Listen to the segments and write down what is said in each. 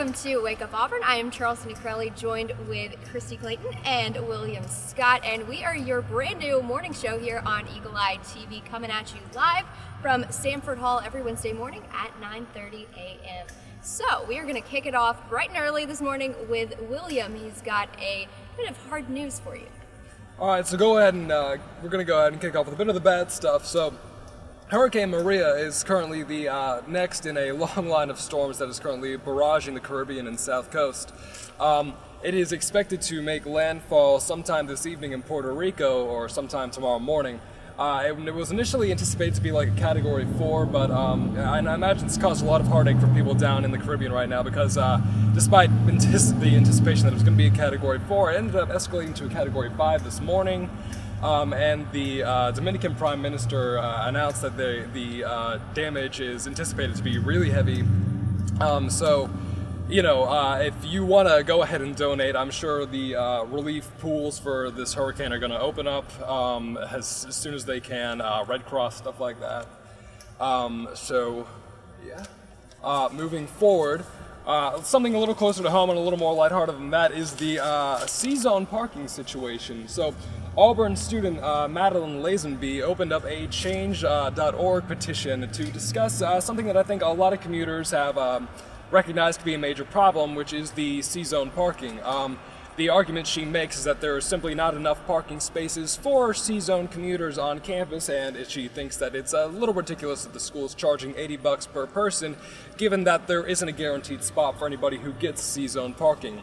welcome to Wake Up Auburn. I am Charleston Crowley, joined with Christy Clayton and William Scott, and we are your brand new morning show here on Eagle Eye TV, coming at you live from Samford Hall every Wednesday morning at 9:30 a.m. So we are going to kick it off bright and early this morning with William. He's got a bit of hard news for you. All right, so go ahead and we're going to go ahead and kick off with a bit of the bad stuff. So Hurricane Maria is currently the next in a long line of storms that is currently barraging the Caribbean and South Coast. It is expected to make landfall sometime this evening in Puerto Rico or sometime tomorrow morning. It was initially anticipated to be like a Category 4, but I imagine it's caused a lot of heartache for people down in the Caribbean right now because despite the anticipation that it was going to be a Category 4, it ended up escalating to a Category 5 this morning. And the Dominican Prime Minister announced that the damage is anticipated to be really heavy. So, you know, if you want to go ahead and donate, I'm sure the relief pools for this hurricane are going to open up as soon as they can. Red Cross, stuff like that. So, yeah. Moving forward. Something a little closer to home and a little more lighthearted than that is the C-Zone parking situation. So, Auburn student Madeline Lazenby opened up a change.org petition to discuss something that I think a lot of commuters have recognized to be a major problem, which is the C-Zone parking. The argument she makes is that there are simply not enough parking spaces for C-Zone commuters on campus, and she thinks that it's a little ridiculous that the school is charging $80 per person, given that there isn't a guaranteed spot for anybody who gets C-Zone parking.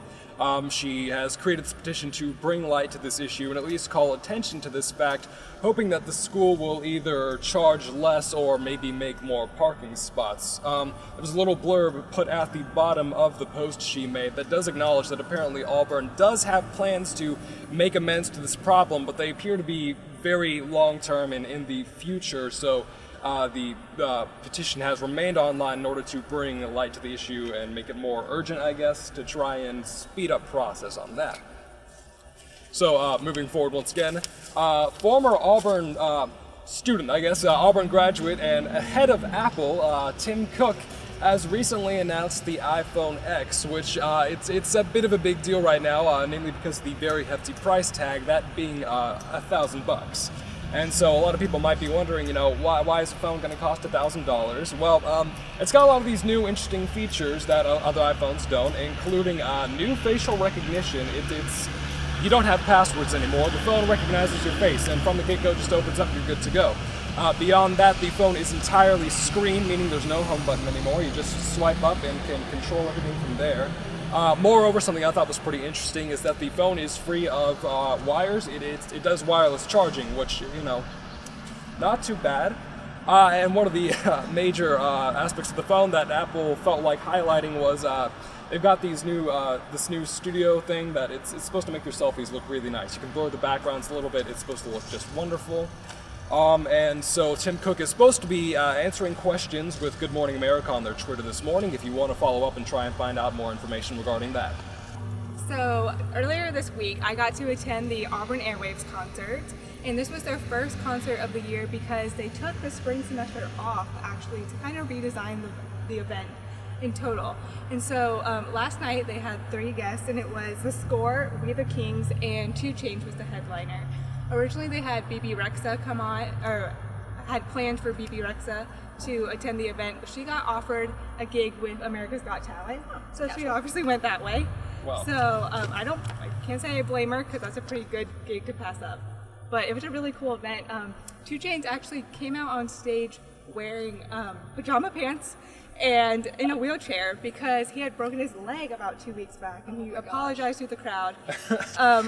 She has created this petition to bring light to this issue and at least call attention to this fact, hoping that the school will either charge less or maybe make more parking spots. There was a little blurb put at the bottom of the post she made that does acknowledge that apparently Auburn does have plans to make amends to this problem, but they appear to be very long-term and in the future, so the petition has remained online in order to bring light to the issue and make it more urgent, I guess, to try and speed up process on that. So moving forward once again, former Auburn student, I guess, Auburn graduate and head of Apple, Tim Cook, has recently announced the iPhone X, which it's a bit of a big deal right now, namely because of the very hefty price tag, that being $1,000. And so a lot of people might be wondering, you know, why is a phone going to cost $1,000? Well, it's got a lot of these new interesting features that other iPhones don't, including new facial recognition. You don't have passwords anymore. The phone recognizes your face, and from the get-go just opens up, you're good to go. Beyond that, the phone is entirely screen, meaning there's no home button anymore. You just swipe up and can control everything from there. Moreover, something I thought was pretty interesting is that the phone is free of wires. It does wireless charging, which, you know, not too bad. And one of the major aspects of the phone that Apple felt like highlighting was they've got this new studio thing that it's supposed to make your selfies look really nice. You can blur the backgrounds a little bit. It's supposed to look just wonderful. And so Tim Cook is supposed to be answering questions with Good Morning America on their Twitter this morning if you want to follow up and try and find out more information regarding that. So earlier this week I got to attend the Auburn Airwaves concert, and this was their first concert of the year because they took the spring semester off actually to kind of redesign the event in total. And so last night they had 3 guests, and it was The Score, We the Kings, and 2 Chainz was the headliner. Originally they had BB Rexa come on, or had planned for BB Rexa to attend the event, but she got offered a gig with America's Got Talent, so she obviously went that way. Wow. So I can't say I blame her because that's a pretty good gig to pass up. But it was a really cool event. 2 Chainz actually came out on stage wearing pajama pants and in a wheelchair because he had broken his leg about 2 weeks back, and he apologized to the crowd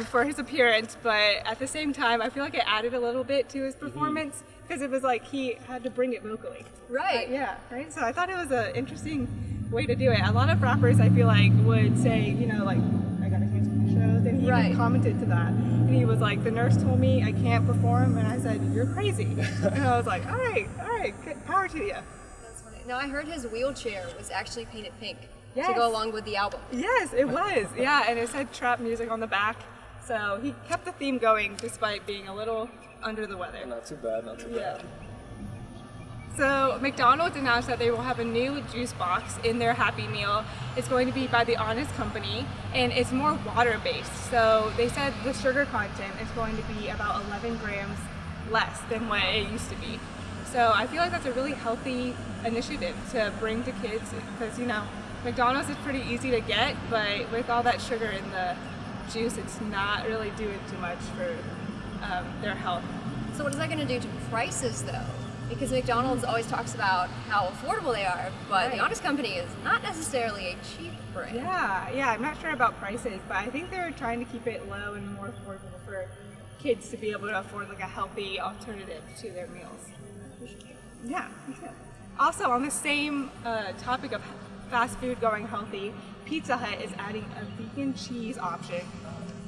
for his appearance, but at the same time I feel like it added a little bit to his performance because it was like he had to bring it vocally. Right. Yeah, right? So I thought it was an interesting way to do it. A lot of rappers I feel like would say, you know, like, I gotta cancel my shows, and he even commented to that. And he was like, the nurse told me I can't perform, and I said, you're crazy. And I was like, all right, good power to you. Now, I heard his wheelchair was actually painted pink to go along with the album. Yes, it was. Yeah, and it said trap music on the back. So he kept the theme going despite being a little under the weather. Not too bad, not too bad. So McDonald's announced that they will have a new juice box in their Happy Meal. It's going to be by the Honest Company, and it's more water-based. So they said the sugar content is going to be about 11 grams less than what it used to be. So I feel like that's a really healthy initiative to bring to kids, because, you know, McDonald's is pretty easy to get, but with all that sugar in the juice, it's not really doing too much for their health. So what is that going to do to prices, though? Because McDonald's always talks about how affordable they are, but the Honest Company is not necessarily a cheap brand. Yeah, I'm not sure about prices, but I think they're trying to keep it low and more affordable for kids to be able to afford like a healthy alternative to their meals. Yeah, me too. Also, on the same topic of fast food going healthy, Pizza Hut is adding a vegan cheese option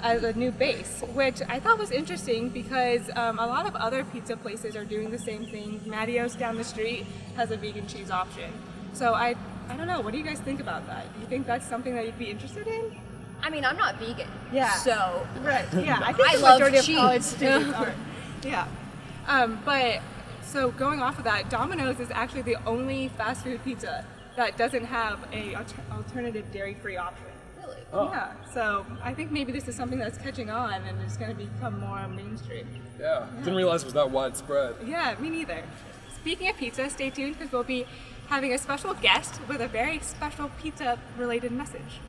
as a new base, which I thought was interesting because a lot of other pizza places are doing the same thing. Mattio's down the street has a vegan cheese option. So I don't know, what do you guys think about that? Do you think that's something that you'd be interested in? I mean, I'm not vegan. Yeah. So. Right. Yeah. I think I the love majority cheese. of college students are. Yeah. But so going off of that, Domino's is actually the only fast food pizza that doesn't have a alternative dairy-free option. Really? Oh. Yeah, so I think maybe this is something that's catching on and it's going to become more mainstream. Yeah, didn't realize it was that widespread. Yeah, me neither. Speaking of pizza, stay tuned because we'll be having a special guest with a very special pizza-related message.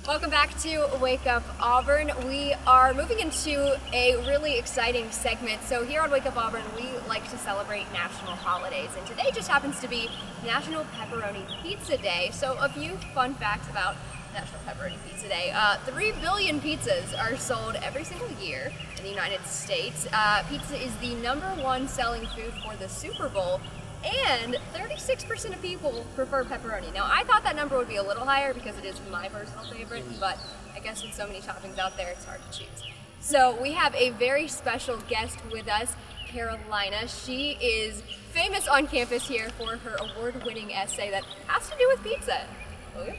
Welcome back to Wake Up Auburn. We are moving into a really exciting segment. So here on Wake Up Auburn, we like to celebrate national holidays, and today just happens to be National Pepperoni Pizza Day. So a few fun facts about National Pepperoni Pizza Day. 3 billion pizzas are sold every single year in the United States. Pizza is the #1 selling food for the Super Bowl, and 36% of people prefer pepperoni. Now, I thought that number would be a little higher because it is my personal favorite, but I guess with so many toppings out there, it's hard to choose. So we have a very special guest with us, Carolina. She is famous on campus here for her award-winning essay that has to do with pizza. William?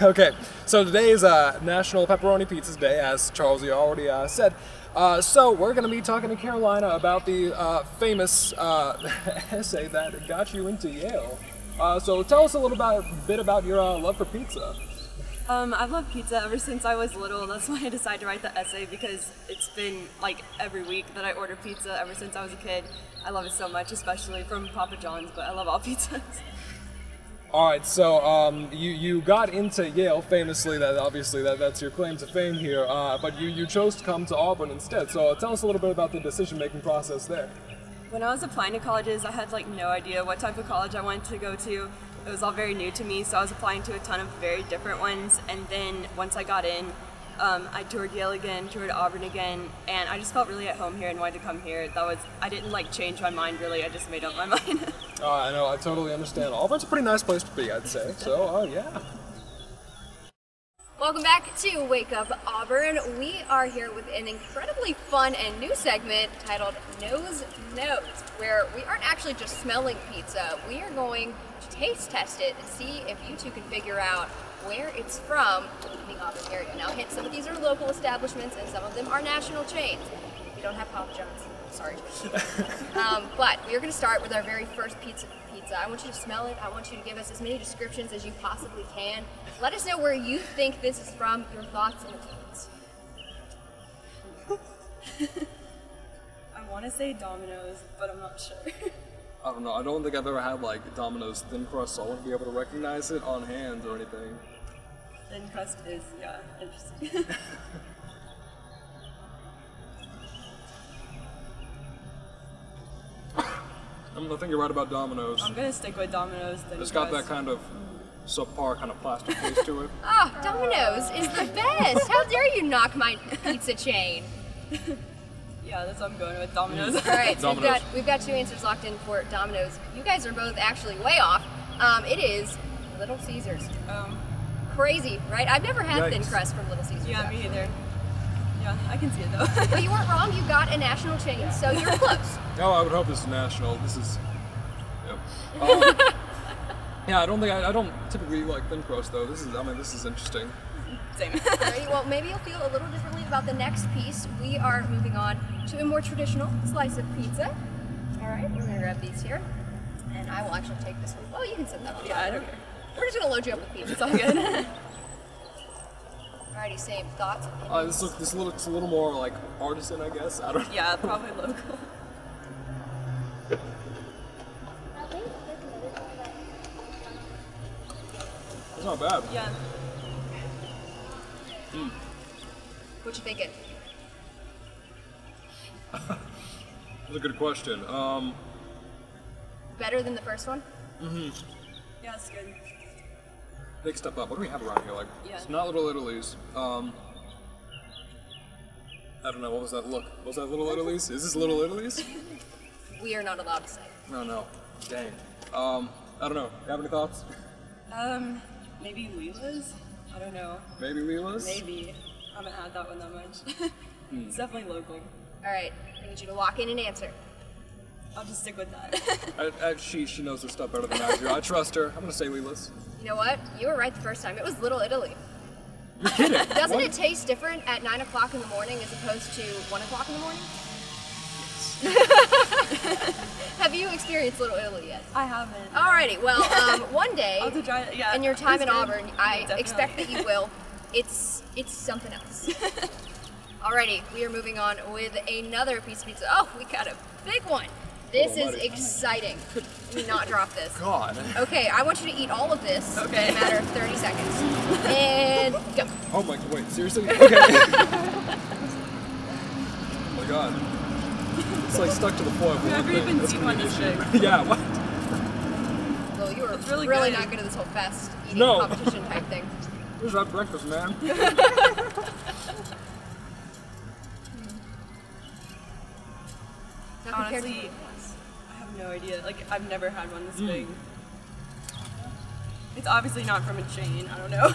Okay, so today is National Pepperoni Pizza Day, as Charles already said. So we're going to be talking to Carolina about the famous essay that got you into Yale. So tell us a little bit about your love for pizza. I've loved pizza ever since I was little. That's why I decided to write the essay, because it's been like every week that I order pizza ever since I was a kid. I love it so much, especially from Papa John's, but I love all pizzas. All right, so you got into Yale famously. That's your claim to fame here. But you chose to come to Auburn instead. So tell us a little bit about the decision-making process there. When I was applying to colleges, I had like no idea what type of college I wanted to go to. It was all very new to me, so I was applying to a ton of very different ones. And then once I got in, I toured Yale again, toured Auburn again, and I just felt really at home here and wanted to come here. I didn't like change my mind really. I just made up my mind. I know, I totally understand. Auburn's a pretty nice place to be, I'd say. So, yeah. Welcome back to Wake Up Auburn. We are here with an incredibly fun and new segment titled Nose Notes, where we aren't actually just smelling pizza. We are going to taste test it and see if you two can figure out where it's from in the Auburn area. Now, hint, some of these are local establishments and some of them are national chains. We don't have Papa John's. Sorry. But we're going to start with our very first pizza. I want you to smell it. I want you to give us as many descriptions as you possibly can. Let us know where you think this is from, your thoughts and opinions. I want to say Domino's, but I'm not sure. I don't know. I don't think I've ever had like Domino's thin crust, so I wouldn't be able to recognize it on hand or anything. Thin crust is, yeah, interesting. I think you're right about Domino's. I'm gonna stick with Domino's. It's got that kind of subpar kind of plastic taste to it. Oh, Domino's is the best. How dare you knock my pizza chain? Yeah, that's what I'm going with, Domino's. All right, so Domino's. we've got 2 answers locked in for Domino's. You guys are both actually way off. It is Little Caesars. Crazy, right? I've never had thin Yikes. crust from Little Caesars. Yeah, me actually. either. Yeah, I can see it though. But you weren't wrong. You got a national chain, so you're close. No, I would hope this is national. This is. Yeah. Yeah, I don't typically like thin crust though. This is interesting. Same. Alrighty, well, maybe you'll feel a little differently about the next piece. We are moving on to a more traditional slice of pizza. All right, we're gonna grab these here, and I will actually take this one. Oh, you can set that one. Yeah, I don't care. We're just gonna load you up with pizza. It's all good. Alrighty, same thoughts. This looks a little more like artisan, I guess. I don't know. Yeah, probably local. It's not bad. Yeah. What you thinking? That's a good question. Better than the first one? Yeah, it's good. Big step up. What do we have around here? Like, Yeah. it's not Little Italy's. I don't know. What was that look? Was that Little Italy's? Is this Little Italy's? We are not allowed to say. No. Dang. I don't know. You have any thoughts? Maybe Leela's? I don't know. Maybe Leela's? Maybe. I haven't had that one that much. It's definitely local. Alright, I need you to lock in and answer. I'll just stick with that. She knows this stuff better than I do. I trust her. I'm gonna say Leela's. You know what? You were right the first time. It was Little Italy. You're kidding. Doesn't it taste different at 9 o'clock in the morning as opposed to 1 o'clock in the morning? Have you experienced Little Italy yet? I haven't. Alrighty, well, one day, I'll have to try it. Yeah. in your time it's in good. Auburn, I Definitely. expect that you will. It's something else. Alrighty, we are moving on with another piece of pizza. Oh, we got a big one. This is buddy. exciting. Let me not drop this. God. Okay, I want you to eat all of this Okay. in a matter of 30 seconds. And go. Oh my. Wait. Seriously? Okay. Oh my God. It's like stuck to the foil. I've never even seen one this big. Yeah. What? Well, you were It's really really good. not good at this whole fest eating No. competition type thing. Where's that breakfast, man? Not compared to Honestly, the ones. I have no idea. Like, I've never had one this big. It's obviously not from a chain. I don't know.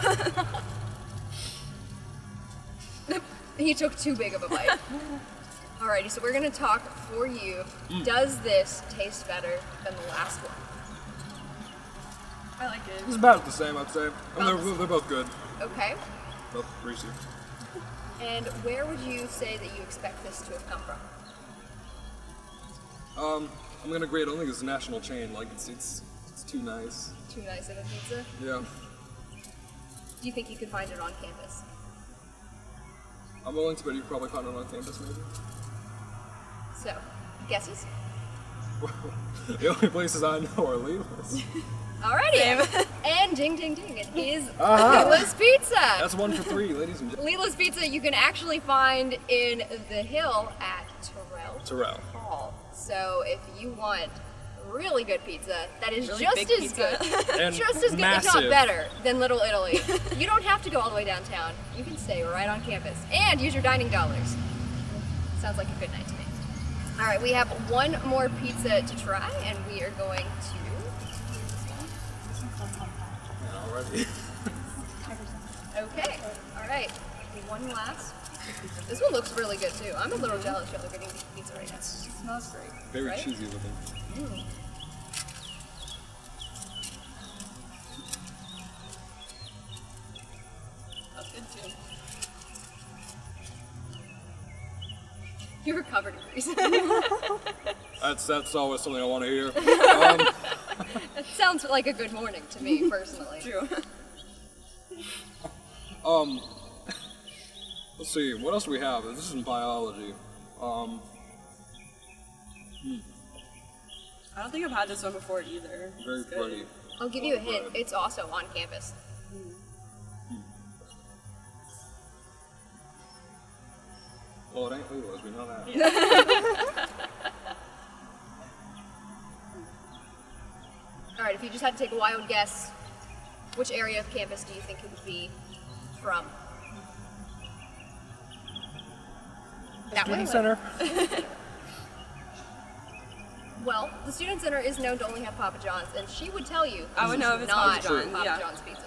He took too big of a bite. Alrighty, so we're gonna talk for you. Does this taste better than the last one? I like it. It's about the same, I'd say. I mean, About the they're both good. Okay. Both greasy. And where would you say that you expect this to have come from? I'm gonna grade. I don't think it's a national chain. Like it's too nice. Too nice of a pizza? Yeah. Do you think you could find it on campus? I'm willing to bet you could probably find it on campus, maybe. So, guesses? The only places I know are Leela's. Alrighty. And ding ding ding, it is Aha. Leela's Pizza. That's 1 for 3, ladies and gentlemen. Leela's Pizza you can actually find in the Hill at Terrell. Hall. So if you want really good pizza that is Really just big as pizza. good, And just as good, if not massive. better, than Little Italy, you don't have to go all the way downtown. You can stay right on campus and use your dining dollars. Sounds like a good night to me. All right, we have one more pizza to try, and we are going to. Yeah, already. Okay, all right, one last. This one looks really good too. I'm a little jealous y'all are getting pizza right now. It smells great. Very right? cheesy looking. That's good too. You were covered in grease. That's always something I want to hear. That sounds like a good morning to me, personally. True. Let's see. What else do we have? This is in biology. I don't think I've had this one before either. Very It's good. pretty. I'll give you a hint. It's also on campus. Well, it ain't Leela's. We know that. All right, if you just had to take a wild guess, which area of campus do you think it would be from? That way? Student Center. Well, the Student Center is known to only have Papa John's, and she would tell you I would this know is if it's not Papa John's, Papa yeah. John's pizza.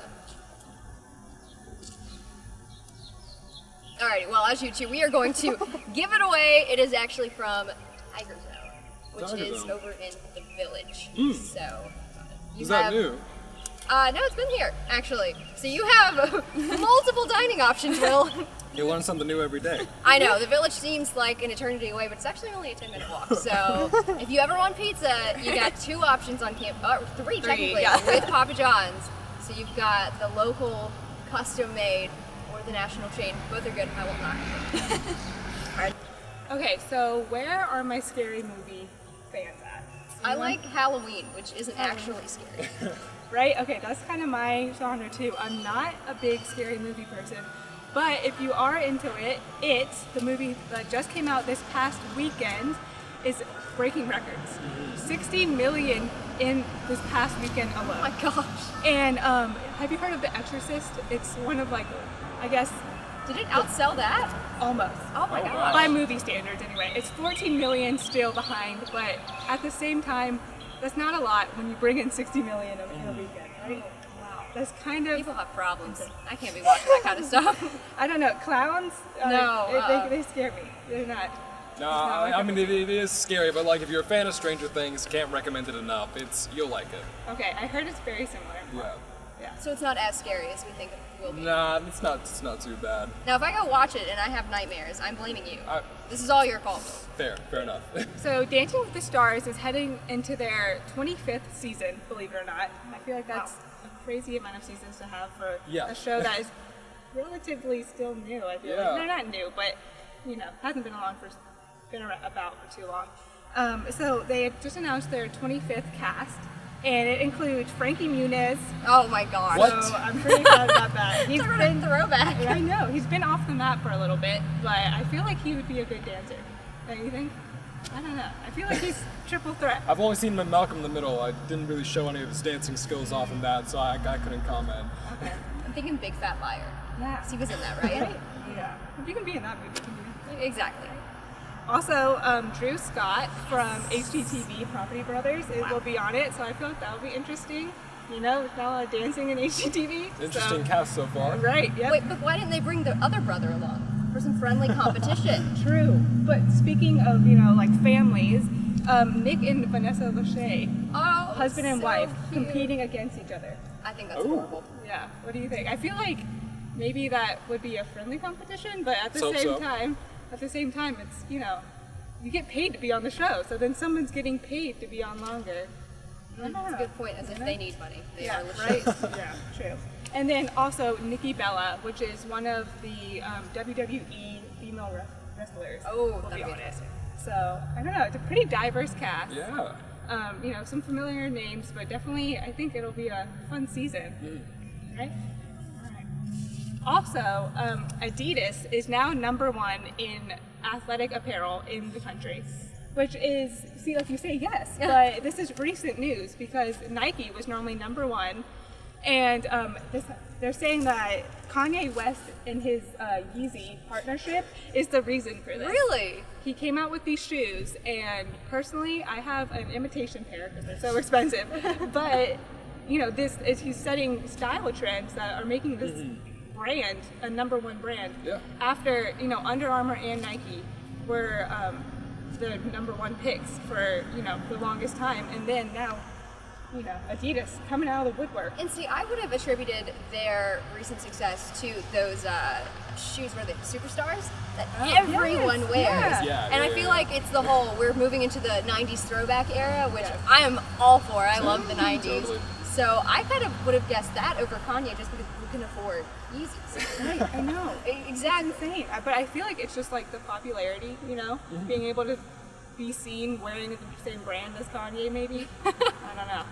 Alrighty, well, as you two, we are going to give it away. It is actually from Tiger Zone, which Tiger is Zone. over in the village. So, you Is that have new? No, it's been here, actually. So you have multiple dining options, Will. You learn something new every day. I know, the Village seems like an eternity away, but it's actually only a 10-minute walk. So if you ever want pizza, you got 2 options on three technically, yeah. with Papa John's. So you've got the local, custom-made, or the national chain. Both are good. I will not. All right. Okay, so where are my scary movie fans at? I like Halloween, which isn't actually scary. Right? Okay, that's kind of my genre too. I'm not a big scary movie person, but if you are into it, the movie that just came out this past weekend, is breaking records. 60 million in this past weekend alone. Oh my gosh. And have you heard of The Exorcist? It's one of like, I guess, Did it outsell that? almost. Oh my Oh, gosh. wow. By movie standards anyway. It's 14 million still behind, but at the same time, that's not a lot when you bring in 60 million in a weekend, right? Wow. That's kind of, People have problems. I can't be watching that kind of stuff. I don't know, clowns, No, they scare me. They're not. No, not my I mean it is scary, but like if you're a fan of Stranger Things, can't recommend it enough. You'll like it. Okay, I heard it's very similar. Yeah. Yeah. So it's not as scary as we think it will be. Nah, it's not too bad. Now, if I go watch it and I have nightmares, I'm blaming you. I- This is all your fault. Fair enough. So Dancing with the Stars is heading into their 25th season, believe it or not. I feel like that's a crazy amount of seasons to have for Yeah. a show that is relatively still new. I feel Yeah. like they're not new, but hasn't been about for too long. So they had just announced their 25th cast, and it includes Frankie Muniz. Oh my gosh. What? So I'm pretty excited about that. He's Sort of been throwback. I know he's been off the map for a little bit, but I feel like he would be a good dancer. Don't you think? I don't know. I feel like he's triple threat. I've only seen him in Malcolm in the Middle. I didn't really show any of his dancing skills off in that, so I couldn't comment. Okay. I'm thinking Big Fat Liar. Yeah. He was in that, right? Yeah. If you can be in that movie, you can do it. Exactly. Also, Drew Scott from HGTV Property Brothers will be on it, so I feel like that will be interesting. There's not a lot of dancing in HGTV. Interesting cast so far. Right, yep. Wait, but why didn't they bring the other brother along for some friendly competition? True. But speaking of, like families, Nick and Vanessa Lachey, Oh, husband and so wife, cute. competing against each other. I think that's Ooh. horrible. Yeah, what do you think? I feel like maybe that would be a friendly competition, but at the Hope so. same time, it's, you get paid to be on the show, so then someone's getting paid to be on longer. That's a good point, as if they need money. They Yeah, are right? Yeah, true. And then also Nikki Bella, which is one of the WWE female wrestlers. Oh, will that'd be be on it. interesting. So, I don't know, it's a pretty diverse cast. Yeah. Some familiar names, but definitely I think it'll be a fun season. Right? Alright. Also, Adidas is now #1 in athletic apparel in the country. Which is, see, like you say, yes, but this is recent news because Nike was normally #1, and they're saying that Kanye West and his Yeezy partnership is the reason for this. Really? He came out with these shoes, and personally, I have an imitation pair because they're so expensive. But this is he's setting style trends that are making this brand a #1 brand. Yeah. After Under Armour and Nike were the #1 picks for the longest time, and then now Adidas coming out of the woodwork. And see, I would have attributed their recent success to those shoes where the superstars that everyone yes, wears. yeah. And I feel like it's the whole, we're moving into the 90s throwback era, which I am all for. I love the 90s. Totally. So I kind of would have guessed that over Kanye just because we can afford Yeezys. Right, I know. Exactly. It's insane. But I feel like it's just like the popularity, being able to be seen wearing the same brand as Kanye, maybe. I don't know.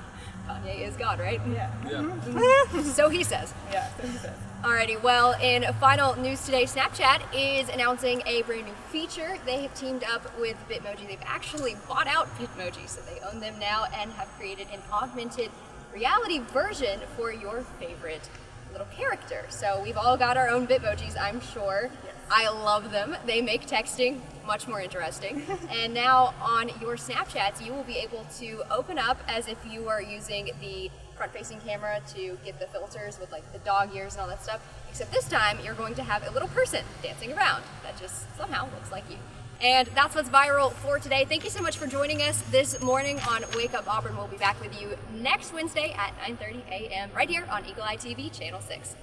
Kanye is God, right? Yeah. Yeah. So he says. Yeah. So he says. Alrighty, well, in final news today, Snapchat is announcing a brand new feature. They have teamed up with Bitmoji. They've actually bought out Bitmoji, so they own them now and have created an augmented reality version for your favorite little character. So we've all got our own Bitmojis, I'm sure. Yes. I love them. They make texting much more interesting. And now on your Snapchats, you will be able to open up as if you are using the front-facing camera to get the filters with like the dog ears and all that stuff. Except this time, you're going to have a little person dancing around that just somehow looks like you. And that's what's viral for today. Thank you so much for joining us this morning on Wake Up Auburn. We'll be back with you next Wednesday at 9:30 a.m. right here on Eagle Eye TV, Channel 6.